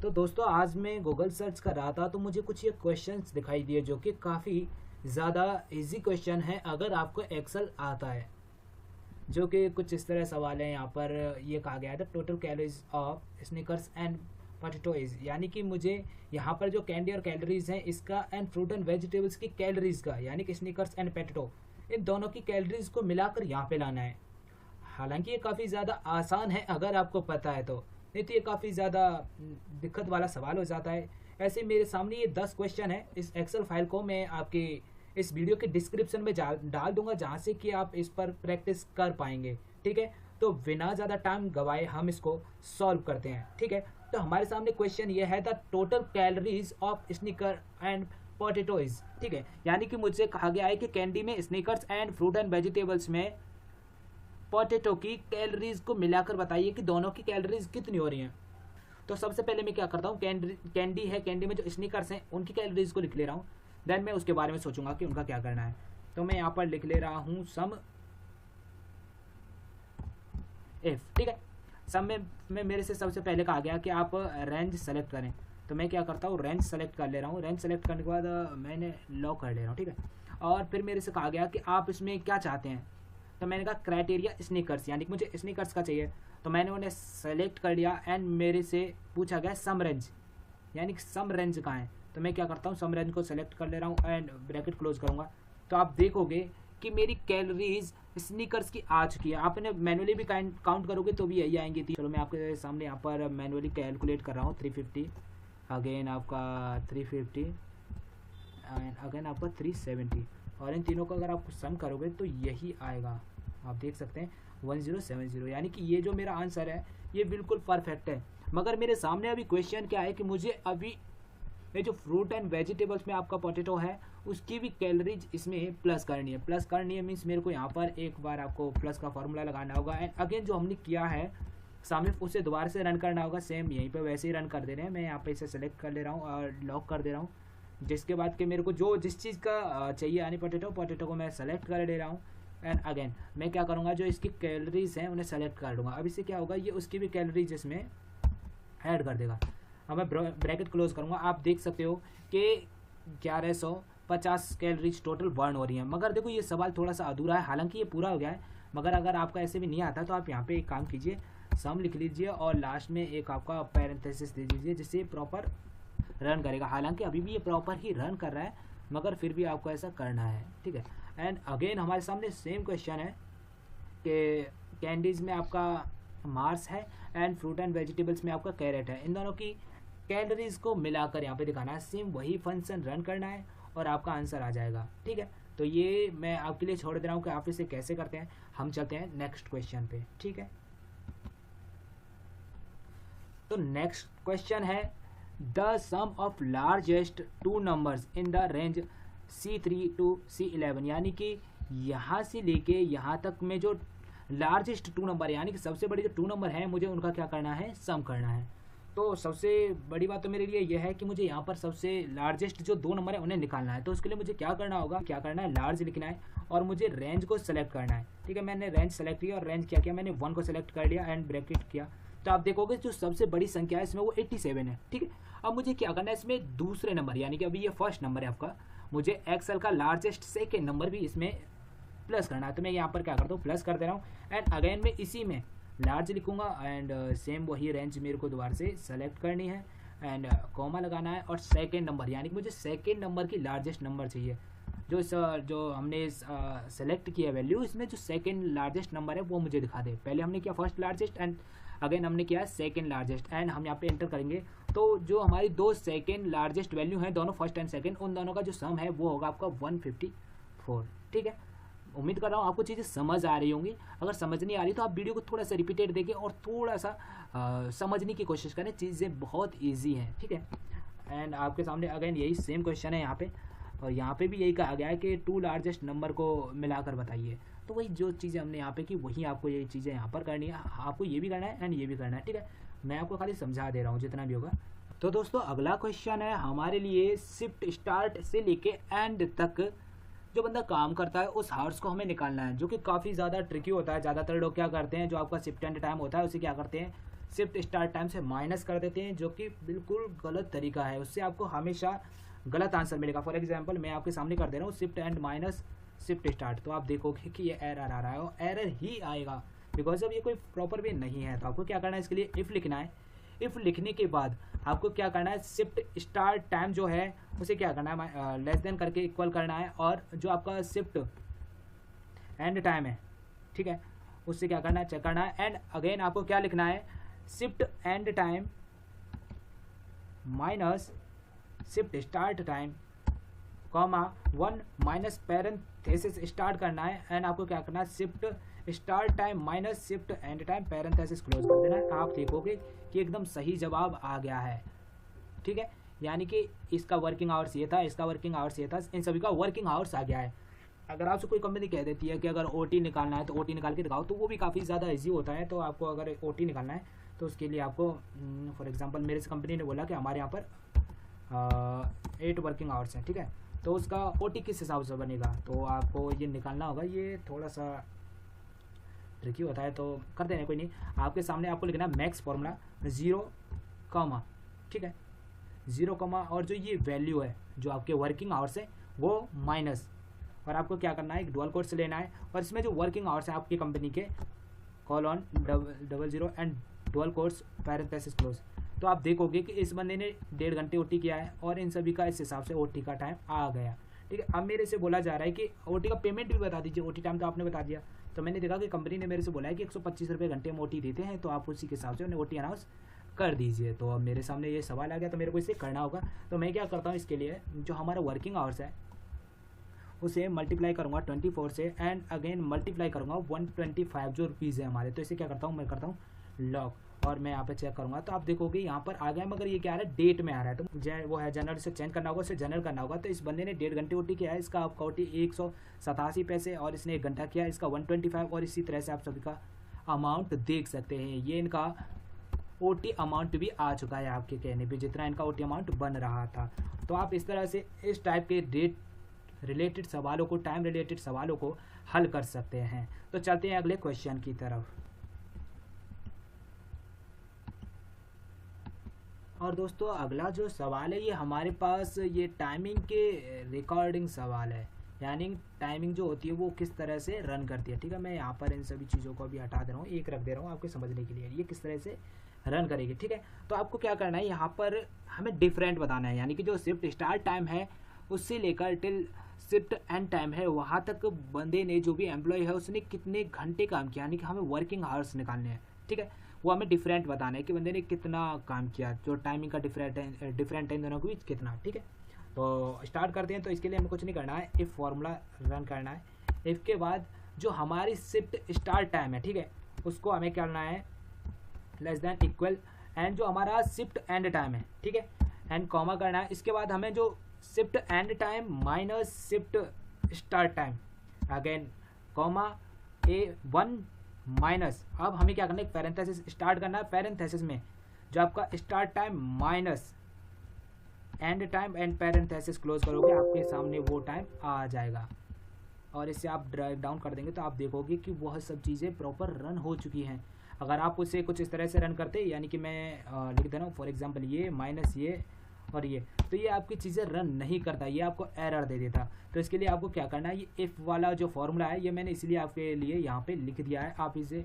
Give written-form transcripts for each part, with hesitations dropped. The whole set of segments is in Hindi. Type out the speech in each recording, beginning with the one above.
तो दोस्तों आज मैं गूगल सर्च कर रहा था तो मुझे कुछ ये क्वेश्चंस दिखाई दिए जो कि काफ़ी ज़्यादा इजी क्वेश्चन है अगर आपको एक्सेल आता है। जो कि कुछ इस तरह सवाल है। यहाँ पर ये कहा गया था total calories of Snickers and potatoes, यानी कि मुझे यहाँ पर जो कैंडी और कैलोरीज हैं इसका एंड फ्रूट एंड वेजिटेबल्स की कैलोरीज का, यानी कि स्निकर्स एंड पोटैटो, इन दोनों की कैलोरीज को मिलाकर यहाँ पे लाना है। हालांकि ये काफ़ी ज़्यादा आसान है अगर आपको पता है तो, नहीं तो ये काफ़ी ज़्यादा दिक्कत वाला सवाल हो जाता है। ऐसे मेरे सामने ये 10 क्वेश्चन है। इस एक्सेल फाइल को मैं आपके इस वीडियो के डिस्क्रिप्शन में डाल दूंगा जहाँ से कि आप इस पर प्रैक्टिस कर पाएंगे। ठीक है, तो बिना ज़्यादा टाइम गवाए हम इसको सॉल्व करते हैं। ठीक है, तो हमारे सामने क्वेश्चन ये है the total calories of sneaker and potatoes. ठीक है, यानी कि मुझसे कहा गया है कि कैंडी में, Snickers and fruit and vegetables में पोटैटो की कैलोरीज को मिलाकर बताइए कि दोनों की कैलोरीज कितनी हो रही हैं। तो सबसे पहले मैं क्या करता हूँ, कैंडी है, कैंडी में जो स्निकर्स हैं उनकी कैलोरीज को लिख ले रहा हूँ। देन मैं उसके बारे में सोचूंगा कि उनका क्या करना है। तो मैं यहाँ पर लिख ले रहा हूँ सम एफ। ठीक है, सम में मेरे से सबसे पहले कहा गया कि आप रेंज सेलेक्ट करें। तो मैं क्या करता हूँ, रेंज सेलेक्ट कर ले रहा हूँ। रेंज सेलेक्ट करने के बाद मैंने लॉक कर ले रहा हूँ। ठीक है, और फिर मेरे से कहा गया कि आप इसमें क्या चाहते हैं। तो मैंने कहा क्राइटेरिया स्निकर्स, यानी कि मुझे स्निकर्स का चाहिए। तो मैंने उन्हें सेलेक्ट कर लिया एंड मेरे से पूछा गया सम रेंज, यानी कि सम रेंज कहाँ है। तो मैं क्या करता हूँ, सम रेंज को सेलेक्ट कर ले रहा हूँ एंड ब्रैकेट क्लोज करूँगा। तो आप देखोगे कि मेरी कैलोरीज स्निकर्स की आ चुकी है। आपने मैनुअली भी काउंट करोगे तो भी यही आएंगी थी। चलो मैं आपके सामने यहाँ पर मैनुअली कैलकुलेट कर रहा हूँ। 350 अगेन आपका 350 एंड अगेन आपका 370, और इन तीनों को अगर आप सम करोगे तो यही आएगा। आप देख सकते हैं 1070, यानी कि ये जो मेरा आंसर है ये बिल्कुल परफेक्ट है। मगर मेरे सामने अभी क्वेश्चन क्या है कि मुझे अभी ये जो फ्रूट एंड वेजिटेबल्स में आपका पोटैटो है उसकी भी कैलोरीज इसमें प्लस करनी है। प्लस करनी है मीन्स मेरे को यहाँ पर एक बार आपको प्लस का फॉर्मूला लगाना होगा एंड अगेन जो हमने किया है सामने उसे दोबारा से रन करना होगा। सेम यहीं पे वैसे ही रन कर दे रहे हैं। मैं यहाँ पे इसे सेलेक्ट कर ले रहा हूँ और लॉक कर दे रहा हूँ। जिसके बाद कि मेरे को जो जिस चीज़ का चाहिए यानी पोटैटो को मैं सेलेक्ट कर ले रहा हूँ एंड अगेन मैं क्या करूँगा, जो इसकी कैलोरीज हैं उन्हें सेलेक्ट कर दूँगा। अब इससे क्या होगा, ये उसकी भी कैलोरीज इसमें ऐड कर देगा। अब मैं ब्रैकेट क्लोज करूँगा। आप देख सकते हो कि 1150 कैलोरीज टोटल बर्न हो रही हैं। मगर देखो ये सवाल थोड़ा सा अधूरा है, हालांकि ये पूरा हो गया है। मगर अगर आपका ऐसे भी नहीं आता तो आप यहाँ पे एक काम कीजिए, सम लिख लीजिए और लास्ट में एक आपका पैरेंथेसिस दे दीजिए जिससे प्रॉपर रन करेगा। हालांकि अभी भी ये प्रॉपर ही रन कर रहा है मगर फिर भी आपको ऐसा करना है। ठीक है, एंड अगेन हमारे सामने सेम क्वेश्चन है कि कैंडीज़ में आपका मार्स है एंड फ्रूट एंड वेजिटेबल्स में आपका कैरेट है। इन दोनों की कैलोरीज को मिलाकर यहाँ पे दिखाना है। सेम वही फंक्शन रन करना है और आपका आंसर आ जाएगा। ठीक है, तो ये मैं आपके लिए छोड़ दे रहा हूँ कि आप इसे कैसे करते हैं। हम चलते हैं नेक्स्ट क्वेश्चन पे। ठीक है, तो नेक्स्ट क्वेश्चन है the sum of largest two numbers in the range C3 to C11, यानी कि यहाँ से लेके यहाँ तक में जो लार्जेस्ट टू नंबर है यानी कि सबसे बड़ी जो टू नंबर है मुझे उनका क्या करना है, सम करना है। तो सबसे बड़ी बात तो मेरे लिए यह है कि मुझे यहाँ पर सबसे लार्जेस्ट जो दो नंबर है उन्हें निकालना है। तो उसके लिए मुझे क्या करना होगा, क्या करना है, लार्ज लिखना है और मुझे रेंज को सेलेक्ट करना है। ठीक है, मैंने रेंज सेलेक्ट किया और रेंज क्या किया, मैंने 1 को सेलेक्ट कर लिया एंड ब्रैकेट किया। तो आप देखोगे जो सबसे बड़ी संख्या है इसमें वो 87 है। ठीक है, अब मुझे क्या करना है, इसमें दूसरे नंबर यानी कि अभी ये फर्स्ट नंबर है आपका, मुझे एक्सेल का लार्जेस्ट सेकेंड नंबर भी इसमें प्लस करना है। तो मैं यहाँ पर क्या करता हूँ, प्लस कर दे रहा हूँ एंड अगेन मैं इसी में लार्ज लिखूंगा एंड सेम वही रेंज मेरे को दोबारा से सेलेक्ट करनी है एंड कॉमा लगाना है और सेकेंड नंबर यानी कि मुझे सेकेंड नंबर की लार्जेस्ट नंबर चाहिए। जो हमने सेलेक्ट किया वैल्यू, इसमें जो सेकेंड लार्जेस्ट नंबर है वो मुझे दिखा दे। पहले हमने किया फर्स्ट लार्जेस्ट एंड अगेन हमने किया सेकेंड लार्जेस्ट एंड हम यहाँ पे एंटर करेंगे। तो जो हमारी दो सेकेंड लार्जेस्ट वैल्यू हैं दोनों फर्स्ट एंड सेकेंड, उन दोनों का जो सम है वो होगा आपका 154। ठीक है, उम्मीद कर रहा हूँ आपको चीज़ें समझ आ रही होंगी। अगर समझ नहीं आ रही तो आप वीडियो को थोड़ा सा रिपीटेड देखिए और थोड़ा सा समझने की कोशिश करें। चीज़ें बहुत ईजी हैं। ठीक है, एंड आपके सामने अगेन यही सेम क्वेश्चन है यहाँ पे, और यहाँ पे भी यही कहा गया है कि टू लार्जेस्ट नंबर को मिलाकर बताइए। तो वही जो चीज़ें हमने यहाँ पे की वही आपको ये चीज़ें यहाँ पर करनी है। आपको ये भी करना है एंड ये भी करना है। ठीक है, मैं आपको खाली समझा दे रहा हूँ जितना भी होगा। तो दोस्तों अगला क्वेश्चन है हमारे लिए, शिफ्ट स्टार्ट से लेके एंड तक जो बंदा काम करता है उस हार्स को हमें निकालना है, जो कि काफ़ी ज़्यादा ट्रिकी होता है। ज़्यादातर लोग क्या करते हैं, जो आपका शिफ्ट एंड टाइम होता है उसे क्या करते हैं, शिफ्ट स्टार्ट टाइम से माइनस कर देते हैं, जो कि बिल्कुल गलत तरीका है। उससे आपको हमेशा गलत आंसर मिलेगा। फॉर एग्जांपल मैं आपके सामने कर दे रहा हूँ shift and minus shift start, तो आप देखोगे कि ये एरर आ रहा है और एरर ही आएगा बिकॉज अब ये कोई प्रॉपर वे नहीं है। तो आपको क्या करना है, इसके लिए इफ़ लिखना है। इफ़ लिखने के बाद आपको क्या करना है, शिफ्ट स्टार्ट टाइम जो है उसे क्या करना है, लेस देन करके इक्वल करना है, और जो आपका शिफ्ट एंड टाइम है, ठीक है, उससे क्या करना है, चेक करना है। एंड अगेन आपको क्या लिखना है, shift and time minus shift start time comma 1 minus parenthesis start करना है। एंड आपको क्या करना है, shift start time minus shift and time parenthesis close कर देना है। आप देखोगे कि एकदम सही जवाब आ गया है, ठीक है। यानी कि इसका वर्किंग आवर्स ये था, इसका वर्किंग आवर्स ये था, इन सभी का वर्किंग आवर्स आ गया है। अगर आपसे कोई कंपनी कह देती है कि अगर ओटी निकालना है तो ओटी निकाल के दिखाओ, तो वो भी काफ़ी ज़्यादा ईजी होता है। तो आपको अगर ओटी निकालना है तो उसके लिए आपको फॉर एग्जांपल मेरे से कंपनी ने बोला कि हमारे यहाँ पर 8 वर्किंग आवर्स हैं, ठीक है, तो उसका ओटी किस हिसाब से बनेगा, तो आपको ये निकालना होगा। ये थोड़ा सा ट्रिकी होता है, तो कर देना, कोई नहीं। आपके सामने आपको लिखना है मैक्स फॉर्मूला 0 कॉमा, ठीक है, 0 कॉमा, और जो ये वैल्यू है जो आपके वर्किंग आवर्स है वो माइनस, और आपको क्या करना है, एक डुअल कोट्स लेना है, और इसमें जो वर्किंग आवर्स है आपकी कंपनी के colon 00 and dual quotes parenthesis close. तो आप देखोगे कि इस बंदे ने 1.5 घंटे ओटी किया है और इन सभी का इस हिसाब से ओटी का टाइम आ गया, ठीक है। अब मेरे से बोला जा रहा है कि ओटी का पेमेंट भी बता दीजिए, ओटी टाइम तो आपने बता दिया। तो मैंने देखा कि कंपनी ने मेरे से बोला है कि 125 रुपये घंटे में ओटी देते हैं, तो आप उसी के हिसाब से उन्हें ओटी अनाउंस कर दीजिए। तो अब मेरे सामने ये सवाल आ गया, तो मेरे को इसे करना होगा। तो मैं क्या करता हूँ, इसके लिए जो हमारा वर्किंग आवर्स है उसे मल्टीप्लाई करूँगा 24 से, एंड अगेन मल्टीप्लाई करूँगा 125 जो रुपीज़ है हमारे। तो इसे क्या करता हूँ, मैं करता हूँ लॉग, और मैं यहाँ पे चेक करूँगा। तो आप देखोगे यहाँ पर आ गया, मगर ये क्या आ रहा है, डेट में आ रहा है। तो वो है जनरल से चेंज करना होगा, उसे जनरल करना होगा। तो इस बंदे ने 1.5 घंटे ओटी किया है, इसका आपका ओटी 187 पैसे, और इसने 1 घंटा किया, इसका 125, और इसी तरह से आप सभी का अमाउंट देख सकते हैं। ये इनका ओटी अमाउंट भी आ चुका है आपके कहने पे, जितना इनका ओटी अमाउंट बन रहा था। तो आप इस तरह से इस टाइप के डेट रिलेटेड सवालों को, टाइम रिलेटेड सवालों को हल कर सकते हैं। तो चलते हैं अगले क्वेश्चन की तरफ। और दोस्तों अगला जो सवाल है ये हमारे पास ये टाइमिंग के रिकॉर्डिंग सवाल है, यानी टाइमिंग जो होती है वो किस तरह से रन करती है, ठीक है। मैं यहाँ पर इन सभी चीज़ों को अभी हटा दे रहा हूँ, एक रख दे रहा हूँ आपके समझने के लिए, ये किस तरह से रन करेगी, ठीक है। तो आपको क्या करना है, यहाँ पर हमें डिफरेंट बताना है, यानी कि जो शिफ्ट स्टार्ट टाइम है उससे लेकर टिल शिफ्ट एंड टाइम है वहाँ तक बंदे ने, जो भी एम्प्लॉय है उसने कितने घंटे काम किया, यानी कि हमें वर्किंग आवर्स निकालने हैं, ठीक है। वो हमें डिफरेंट बताना है कि बंदे ने कितना काम किया, जो टाइमिंग का डिफरेंट है इन दोनों के बीच कितना, ठीक है। तो स्टार्ट करते हैं। तो इसके लिए हमें कुछ नहीं करना है, इफ़ फार्मूला रन करना है। इफ़ के बाद जो हमारी शिफ्ट स्टार्ट टाइम है, ठीक है, उसको हमें करना है लेस देन इक्वल, एंड जो हमारा शिफ्ट एंड टाइम है, ठीक है, एंड कॉमा करना है। इसके बाद हमें जो shift and time minus shift start time again comma A1 minus, अब हमें क्या करना है, पैरेंथेसिस स्टार्ट करना है। पैरेंथेसिस में जो आपका start time minus and time and parenthesis close करोगे, आपके सामने वो टाइम आ जाएगा। और इससे आप ड्राइव डाउन कर देंगे तो आप देखोगे कि वह सब चीज़ें प्रॉपर रन हो चुकी हैं। अगर आप उसे कुछ इस तरह से रन करते, यानी कि मैं लिख दे रहा हूँ फॉर एग्जांपल ये माइनस ये और ये, तो ये आपकी चीज़ें रन नहीं करता, ये आपको एरर दे देता। तो इसके लिए आपको क्या करना है, ये इफ़ वाला जो फॉर्मूला है ये मैंने इसलिए आपके लिए यहाँ पे लिख दिया है, आप इसे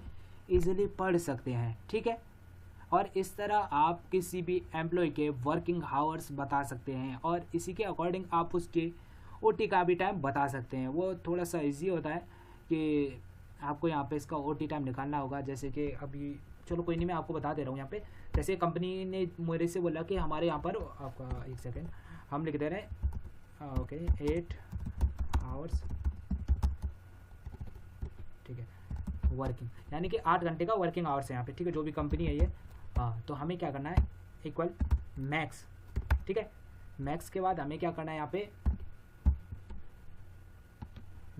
इजीली पढ़ सकते हैं, ठीक है। और इस तरह आप किसी भी एम्प्लॉय के वर्किंग आवर्स बता सकते हैं, और इसी के अकॉर्डिंग आप उसके ओटी का भी टाइम बता सकते हैं। वो थोड़ा सा इजी होता है कि आपको यहाँ पे इसका ओटी टाइम निकालना होगा। जैसे कि अभी चलो कोई नहीं, मैं आपको बता दे रहा हूँ। यहाँ पे जैसे कंपनी ने मेरे से बोला कि हमारे यहाँ पर आपका एक सेकेंड हम लिख दे रहे हैं ओके 8 आवर्स, ठीक है, वर्किंग, यानी कि 8 घंटे का वर्किंग आवर्स है यहाँ पे, ठीक है, जो भी कंपनी है ये। हाँ, तो हमें क्या करना है, इक्वल मैक्स, ठीक है। मैक्स के बाद हमें क्या करना है, यहाँ पे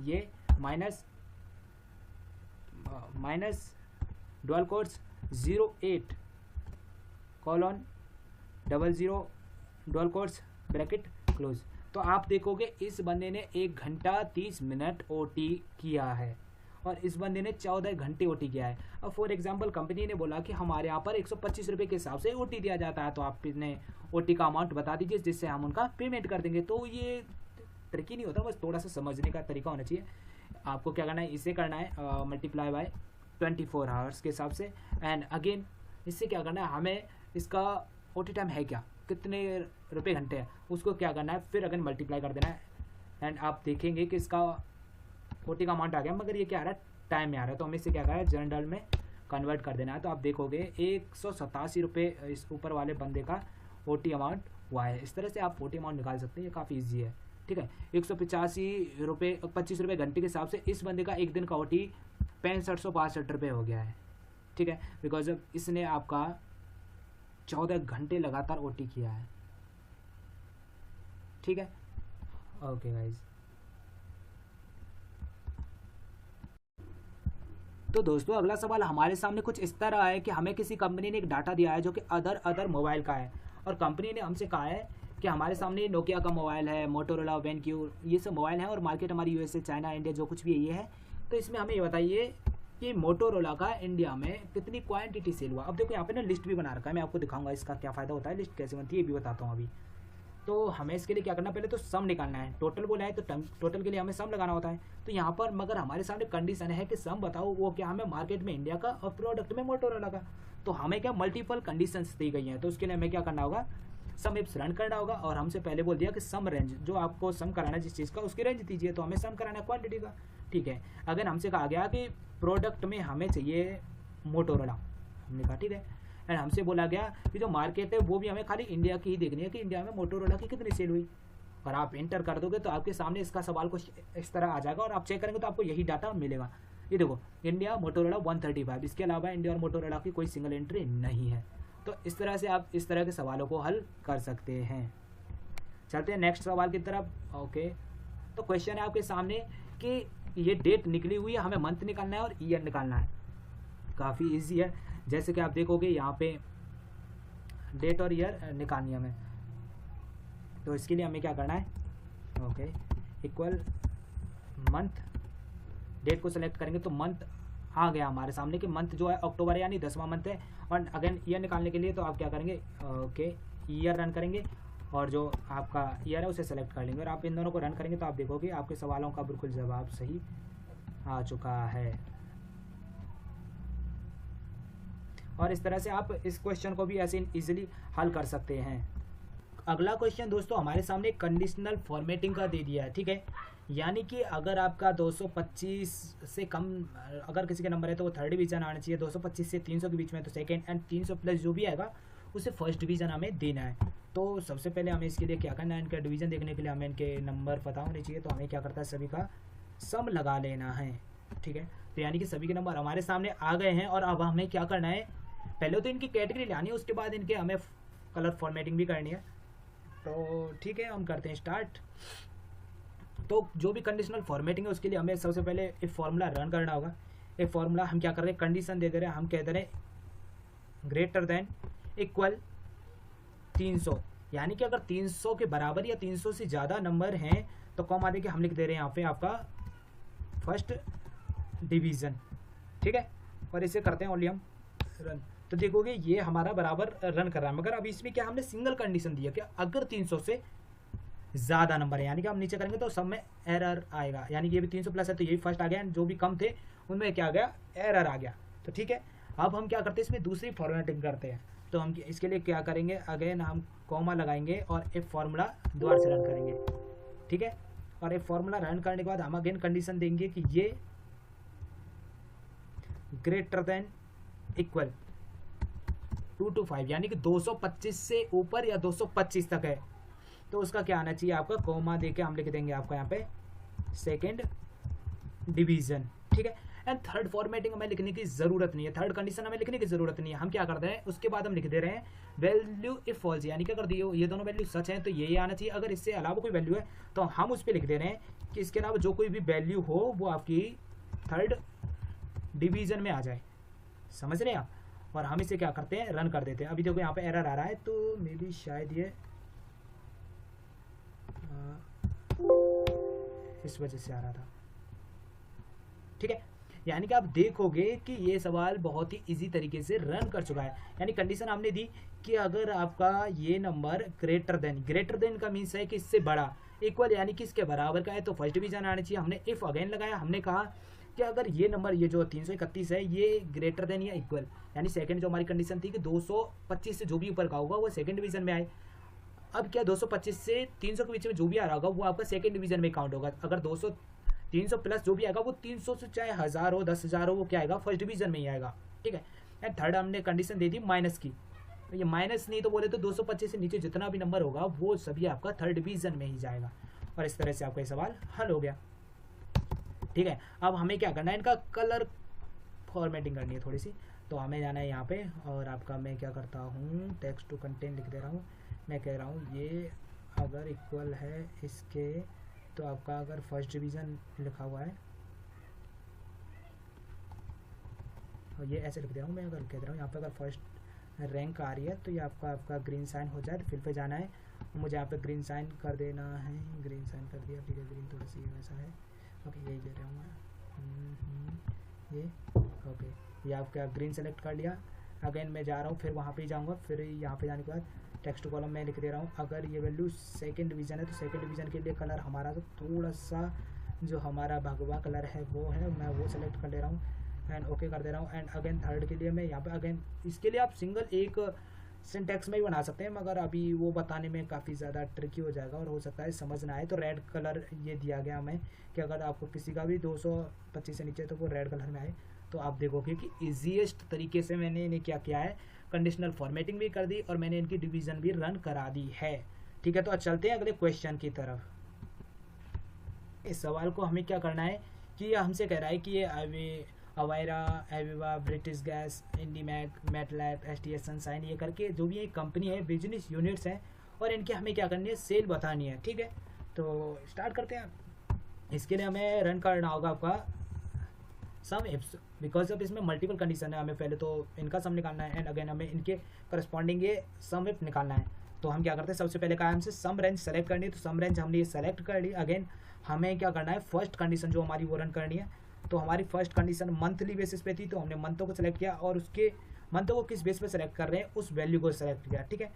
ये minus dual quotes 08 colon 00 dual quotes bracket close. तो आप देखोगे इस बंदे ने 1 घंटा 30 मिनट ओटी किया है, और इस बंदे ने 14 घंटे ओटी किया है। अब फॉर एग्जांपल कंपनी ने बोला कि हमारे यहाँ पर 125 रुपये के हिसाब से ओटी दिया जाता है, तो आप इन्हें ओटी का अमाउंट बता दीजिए जिससे हम उनका पेमेंट कर देंगे। तो ये ट्रिकी नहीं होता, बस थोड़ा सा समझने का तरीका होना चाहिए। आपको क्या करना है, इसे करना है मल्टीप्लाई बाय 24 आवर्स के हिसाब से, एंड अगेन इससे क्या करना है, हमें इसका ओटी टाइम है क्या, कितने रुपये घंटे है, उसको क्या करना है फिर अगेन मल्टीप्लाई कर देना है, एंड आप देखेंगे कि इसका ओटी का अमाउंट आ गया, मगर ये क्या आ रहा है, टाइम में आ रहा है। तो हमें इसे क्या करना है, जनरल में कन्वर्ट कर देना है। तो आप देखोगे 187 रुपये इस ऊपर वाले बंदे का ओटी अमाउंट हुआ है। इस तरह से आप ओटी अमाउंट निकाल सकते हैं, ये काफ़ी ईजी है। ठीक है, 185 रुपये 25 रुपये घंटे के हिसाब से इस बंदे का एक दिन का ओटी 6562 रुपये हो गया है। ठीक है, बिकॉज अब इसने आपका 14 घंटे लगातार ओटी किया है। ठीक है, ओके गाइज। तो दोस्तों अगला सवाल हमारे सामने कुछ इस तरह है कि हमें किसी कंपनी ने एक डाटा दिया है जो कि अदर मोबाइल का है, और कंपनी ने हमसे कहा है कि हमारे सामने नोकिया का मोबाइल है, मोटोरोला, वेनक्यू, ये सब मोबाइल हैं और मार्केट हमारी यूएसए, चाइना, इंडिया जो कुछ भी ये है। तो इसमें हमें ये बताइए कि मोटोरोला का इंडिया में कितनी क्वांटिटी सेल हुआ। अब देखो यहाँ पे ना लिस्ट भी बना रखा है, मैं आपको दिखाऊंगा इसका क्या फ़ायदा होता है, लिस्ट कैसे बनती है ये भी बताता हूँ अभी। तो हमें इसके लिए क्या करना, पहले तो सम निकालना है। टोटल बोला है तो टोटल के लिए हमें सम लगाना होता है। तो यहाँ पर मगर हमारे सामने कंडीशन है कि सम बताओ वो क्या, हमें मार्केट में इंडिया का और प्रोडक्ट में मोटोरोला का। तो हमें क्या मल्टीपल कंडीशंस दी गई हैं, तो उसके लिए हमें क्या करना होगा, सम इप्स रन करना होगा। और हमसे पहले बोल दिया कि सम रेंज, जो आपको सम कराना है जिस चीज़ का उसकी रेंज दीजिए, तो हमें सम कराना है क्वांटिटी का। ठीक है, अगर हमसे कहा गया कि प्रोडक्ट में हमें चाहिए मोटोरोला, हमने कहा ठीक है, एंड हमसे बोला गया कि जो मार्केट है वो भी हमें खाली इंडिया की ही देखनी है कि इंडिया में मोटोरोला की कितनी सेल हुई। और आप एंटर कर दोगे तो आपके सामने इसका सवाल कुछ इस तरह आ जाएगा और आप चेक करेंगे तो आपको यही डाटा मिलेगा। ये देखो, इंडिया मोटोरोला 135, इसके अलावा इंडिया और मोटोरोला की कोई सिंगल एंट्री नहीं है। तो इस तरह से आप इस तरह के सवालों को हल कर सकते हैं। चलते हैं नेक्स्ट सवाल की तरफ। ओके, तो क्वेश्चन है आपके सामने कि ये डेट निकली हुई है, हमें मंथ निकालना है और ईयर निकालना है। काफ़ी इजी है, जैसे कि आप देखोगे यहाँ पे डेट और ईयर निकालनी है हमें। तो इसके लिए हमें क्या करना है, ओके, इक्वल मंथ, डेट को सेलेक्ट करेंगे तो मंथ आ गया हमारे सामने कि मंथ जो है अक्टूबर है, यानी 10वां मंथ है। और अगेन ईयर निकालने के लिए तो आप क्या करेंगे, ओके, ईयर रन करेंगे और जो आपका ईयर है उसे सेलेक्ट कर लेंगे और आप इन दोनों को रन करेंगे तो आप देखोगे आपके सवालों का बिल्कुल जवाब सही आ चुका है। और इस तरह से आप इस क्वेश्चन को भी ऐसे इजीली हल कर सकते हैं। अगला क्वेश्चन दोस्तों हमारे सामने कंडीशनल फॉर्मेटिंग का दे दिया है। ठीक है, यानी कि अगर आपका 225 से कम अगर किसी का नंबर है तो वो थर्ड डिवीजन आना चाहिए, 225 से 300 के बीच में तो सेकेंड, एंड 300 प्लस जो भी आएगा उसे फर्स्ट डिवीजन हमें देना है। तो सबसे पहले हमें इसके लिए क्या करना है, इनका डिवीजन देखने के लिए हमें इनके नंबर पता होने चाहिए। तो हमें क्या करता है, सभी का सम लगा लेना है। ठीक है, तो यानी कि सभी के नंबर हमारे सामने आ गए हैं और अब हमें क्या करना है, पहले तो इनकी कैटेगरी लानी है, उसके बाद इनके हमें कलर फॉर्मेटिंग भी करनी है। तो ठीक है, हम करते हैं स्टार्ट। तो जो भी कंडीशनल फॉर्मेटिंग है उसके लिए हमें सबसे पहले एक फार्मूला रन करना होगा। एक फार्मूला हम क्या कर रहे हैं, कंडीशन दे दे रहे हैं, हम कह दे रहे हैं ग्रेटर देन इक्वल 300, यानी कि अगर 300 के बराबर या 300 से ज़्यादा नंबर हैं तो कॉमा देके हम लिख दे रहे हैं यहाँ पे आपका फर्स्ट डिवीज़न। ठीक है, और इसे करते हैं ओनली हम रन। तो देखोगे ये हमारा बराबर रन कर रहा है, मगर अभी इसमें क्या हमने सिंगल कंडीशन दिया कि अगर 300 से ज़्यादा नंबर है, यानी कि हम नीचे करेंगे तो सब में एरर आएगा, यानी कि ये भी 300 प्लस है तो यही फर्स्ट आ गया, जो भी कम थे उनमें क्या आ गया, एरर आ गया। तो ठीक है, अब हम क्या करते हैं, इसमें दूसरी फॉर्मेटिंग करते हैं। तो हम इसके लिए क्या करेंगे, अगेन हम कॉमा लगाएंगे और एक फार्मूला दोबारा से रन करेंगे। ठीक है, और एक फार्मूला रन करने के बाद हम अगेन कंडीशन देंगे कि ये ग्रेटर देन इक्वल 225, यानी कि 225 से ऊपर या 225 तक है तो उसका क्या आना चाहिए, आपका कॉमा देके हम लिख देंगे आपका यहाँ पे सेकेंड डिवीजन। ठीक है, एंड थर्ड फॉर्मेटिंग हमें लिखने की जरूरत नहीं है, थर्ड कंडीशन हमें लिखने की जरूरत नहीं है। हम क्या करते हैं, उसके बाद हम लिख दे रहे हैं वैल्यू इफ फॉल्स, यानी कि अगर ये दोनों वैल्यू सच है तो ये आना चाहिए, अगर इससे अलावा कोई वैल्यू है तो हम उस पर लिख दे रहे हैं कि इसके अलावा जो कोई भी वैल्यू हो वो आपकी थर्ड डिवीजन में आ जाए। समझ रहे हैं आप, और हम इसे क्या करते हैं, रन कर देते हैं। अभी देखो यहाँ पे एरर आ रहा है, तो मे बी शायद ये इस वजह से आ रहा था। ठीक है, यानी कि आप देखोगे कि ये सवाल बहुत ही इजी तरीके से रन कर चुका है। यानी कंडीशन हमने दी कि अगर आपका ये नंबर ग्रेटर देन का मीन्स है कि इससे बड़ा, इक्वल यानी कि इसके बराबर का है तो फर्स्ट डिवीजन आना चाहिए। हमने इफ अगेन लगाया, हमने कहा कि अगर ये नंबर ये जो 331 है ये ग्रेटर देन या इक्वल, यानी सेकंड जो हमारी कंडीशन थी कि 225 से जो भी ऊपर का होगा वो सेकंड डिवीजन में आए। अब क्या 225 से 300 के बीच में जो भी आ रहा होगा वो आपका सेकंड डिवीजन में काउंट होगा। अगर 300 प्लस जो भी आएगा वो 300 से चाहे 1000 हो 10,000 हो वो क्या आएगा, फर्स्ट डिवीजन में ही आएगा। ठीक है। एंड थर्ड हमने कंडीशन दे दी माइनस की, तो ये माइनस नहीं तो बोले तो 225 से नीचे जितना भी नंबर होगा वो सभी आपका थर्ड डिवीजन में ही जाएगा। और इस तरह से आपका ये सवाल हल हो गया। ठीक है। अब हमें क्या करना है, इनका कलर फॉर्मेटिंग करनी है थोड़ी सी, तो हमें जाना है यहाँ पे और आपका मैं क्या करता हूँ टेक्स्ट टू कंटेंट लिख दे रहा हूँ। मैं कह रहा हूँ ये अगर इक्वल है इसके, तो आपका अगर फर्स्ट डिवीज़न लिखा हुआ है और ये ऐसे लिख दे रहा हूँ मैं, अगर कह रहा हूँ यहाँ पे अगर फर्स्ट रैंक आ रही है तो ये आपका ग्रीन साइन हो जाए, फिल पे जाना है, मुझे यहाँ पे ग्रीन साइन कर देना है, ग्रीन साइन कर दिया। ठीक है, ग्रीन थोड़ा सी वैसा है, ओके यही दे रहा हूँ मैं, ये ओके, ये आपका ग्रीन सेलेक्ट कर लिया। अगेन मैं जा रहा हूँ, फिर वहाँ पे जाऊँगा, फिर यहाँ पे जाने के बाद टेक्स्ट कॉलम में लिख दे रहा हूँ अगर ये वैल्यू सेकंड डिवीज़न है तो सेकंड डिवीज़न के लिए कलर हमारा तो थोड़ा सा जो हमारा भगवा कलर है वो है, मैं वो सेलेक्ट कर ले रहा हूँ एंड ओके कर दे रहा हूँ। एंड अगेन थर्ड के लिए मैं यहाँ पे अगेन, इसके लिए आप सिंगल एक सिंटैक्स में ही बना सकते हैं, मगर अभी वो बताने में काफ़ी ज़्यादा ट्रिकी हो जाएगा और हो सकता है समझ ना आए। तो रेड कलर ये दिया गया हमें कि अगर आपको किसी का भी 225 से नीचे तो वो रेड कलर में आए, तो आप देखोगे कि ईजीएस्ट तरीके से मैंने इन्हें क्या किया है, कंडीशनल फॉर्मेटिंग भी कर दी और मैंने इनकी डिवीज़न भी रन करा दी है। ठीक है, तो आज चलते हैं अगले क्वेश्चन की तरफ। इस सवाल को हमें क्या करना है कि ये हमसे कह रहा है कि ये अवायरा, एविवा, British gas, इंडीमैग, MATLAB, STS, sunshine, ये करके जो भी ये कंपनी है बिजनेस यूनिट्स हैं और इनके हमें क्या करनी है, सेल बतानी है। ठीक है, तो स्टार्ट करते हैं। इसके लिए हमें रन करना होगा आपका सम इफ्स, बिकॉज अब इसमें मल्टीपल कंडीशन है, हमें पहले तो इनका सम निकालना है एंड अगेन हमें इनके करस्पॉन्डिंग ये सम इफ निकालना है। तो हम क्या करते हैं, सबसे पहले कहा हमसे सम रेंज सेलेक्ट करनी है, तो सम रेंज हमने ये सेलेक्ट कर ली। अगेन हमें क्या करना है, फर्स्ट कंडीशन जो हमारी वो रन करनी है। तो हमारी फर्स्ट कंडीशन मंथली बेसिस पे थी, तो हमने मंथों को सेलेक्ट किया और उसके मंथों को किस बेस पे सेलेक्ट कर रहे हैं उस वैल्यू को सेलेक्ट किया। ठीक है,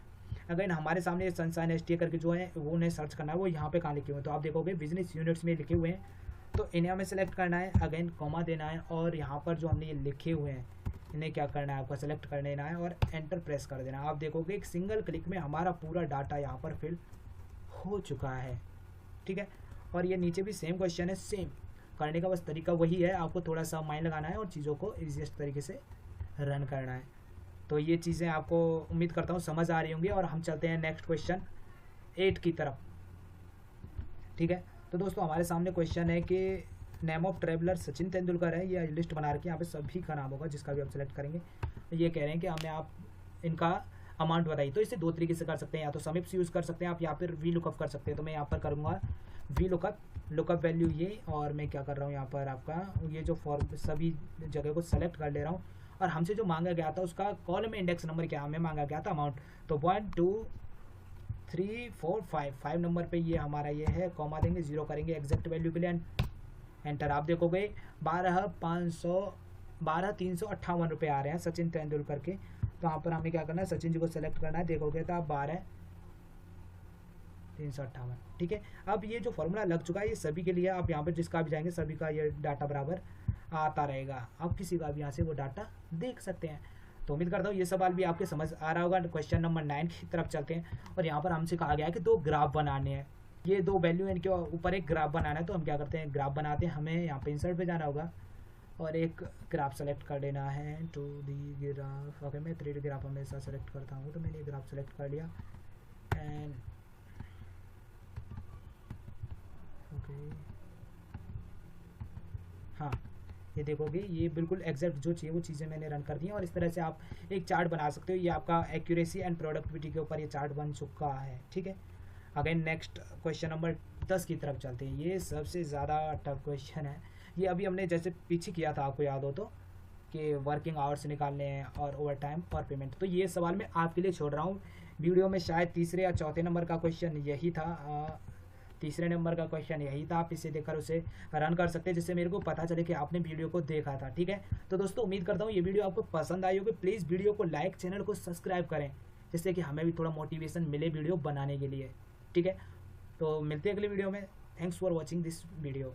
अगेन हमारे सामने सनशाइन एसटी करके जो है वो उन्हें सर्च करना है, वो यहाँ पे कहाँ लिखे हुए हैं, तो आप देखोगे बिजनेस यूनिट्स में लिखे हुए हैं, तो इन्हें हमें सेलेक्ट करना है। अगेन कॉमा देना है और यहाँ पर जो हमने ये लिखे हुए हैं इन्हें क्या करना है, आपको सेलेक्ट कर देना है और एंटर प्रेस कर देना है। आप देखोगे एक सिंगल क्लिक में हमारा पूरा डाटा यहाँ पर फिल हो चुका है। ठीक है, और ये नीचे भी सेम क्वेश्चन है, सेम करने का बस तरीका वही है, आपको थोड़ा सा माइंड लगाना है और चीज़ों को ईजीएस्ट तरीके से रन करना है। तो ये चीज़ें आपको उम्मीद करता हूँ समझ आ रही होंगी और हम चलते हैं नेक्स्ट क्वेश्चन 8 की तरफ। ठीक है, तो दोस्तों हमारे सामने क्वेश्चन है कि name of traveller Sachin Tendulkar है, ये लिस्ट बना रखी है, यहाँ पे सभी का नाम होगा जिसका भी आप सेलेक्ट करेंगे। ये कह रहे हैं कि हमें आप इनका अमाउंट बताइए। तो इसे दो तरीके से कर सकते हैं, या तो समिप्स यूज़ कर सकते हैं आप, या फिर वी लुकअप कर सकते हैं। तो मैं यहाँ पर करूँगा वी लुकअप वैल्यू ये, और मैं क्या कर रहा हूँ यहाँ पर आपका ये जो फॉर्म सभी जगह को सेलेक्ट कर ले रहा हूँ और हमसे जो मांगा गया था उसका कॉलम इंडेक्स नंबर क्या हमें मांगा गया था, अमाउंट। तो 1 2 3 4 5 नंबर पे ये हमारा ये है, कॉमा देंगे, जीरो करेंगे एग्जैक्ट वैल्यू के लिए, एंटर। आप देखोगे 12,358 रुपये आ रहे हैं सचिन तेंदुलकर के। तो यहाँ पर हमें क्या करना है, सचिन जी को सेलेक्ट करना है, देखोगे तो आप 12,358। ठीक है, अब ये जो फॉर्मूला लग चुका है ये सभी के लिए, आप यहाँ पर जिसका भी जाएंगे सभी का ये डाटा बराबर आता रहेगा, आप किसी का भी यहाँ से वो डाटा देख सकते हैं। तो उम्मीद करता हूँ ये सवाल भी आपके समझ आ रहा होगा। क्वेश्चन नंबर 9 की तरफ चलते हैं और यहाँ पर हमसे कहा गया है कि दो ग्राफ बनाने हैं, ये दो वैल्यू इनके ऊपर एक ग्राफ बनाना है। तो हम क्या करते हैं, ग्राफ बनाते हैं, हमें यहाँ पे इंसर्ट पे जाना होगा और एक ग्राफ सेलेक्ट कर लेना है, 2D ग्राफ। ओके, मैं 3D ग्राफ हमेशा सेलेक्ट करता हूँ, तो मैंने ये ग्राफ सेलेक्ट कर लिया एंड ओके हाँ, ये देखोगे ये बिल्कुल एग्जैक्ट जो चाहिए वो चीज़ें मैंने रन कर दी हैं। और इस तरह से आप एक चार्ट बना सकते हो, ये आपका एक्यूरेसी एंड प्रोडक्टिविटी के ऊपर ये चार्ट बन चुका है। ठीक है, अगेन नेक्स्ट क्वेश्चन नंबर 10 की तरफ चलते हैं। ये सबसे ज़्यादा टफ क्वेश्चन है, ये अभी हमने जैसे पीछे किया था आपको याद हो तो, कि वर्किंग आवर्स निकालने हैं और ओवर टाइम और पेमेंट। तो ये सवाल मैं आपके लिए छोड़ रहा हूँ, वीडियो में शायद तीसरे या चौथे नंबर का क्वेश्चन यही था, तीसरे नंबर का क्वेश्चन यही था, आप इसे देखकर उसे रन कर सकते हैं, जिससे मेरे को पता चले कि आपने वीडियो को देखा था। ठीक है, तो दोस्तों उम्मीद करता हूँ ये वीडियो आपको पसंद आई होगी। प्लीज़ वीडियो को लाइक, चैनल को सब्सक्राइब करें, जिससे कि हमें भी थोड़ा मोटिवेशन मिले वीडियो बनाने के लिए। ठीक है, तो मिलते हैं अगले वीडियो में। Thanks for watching this video.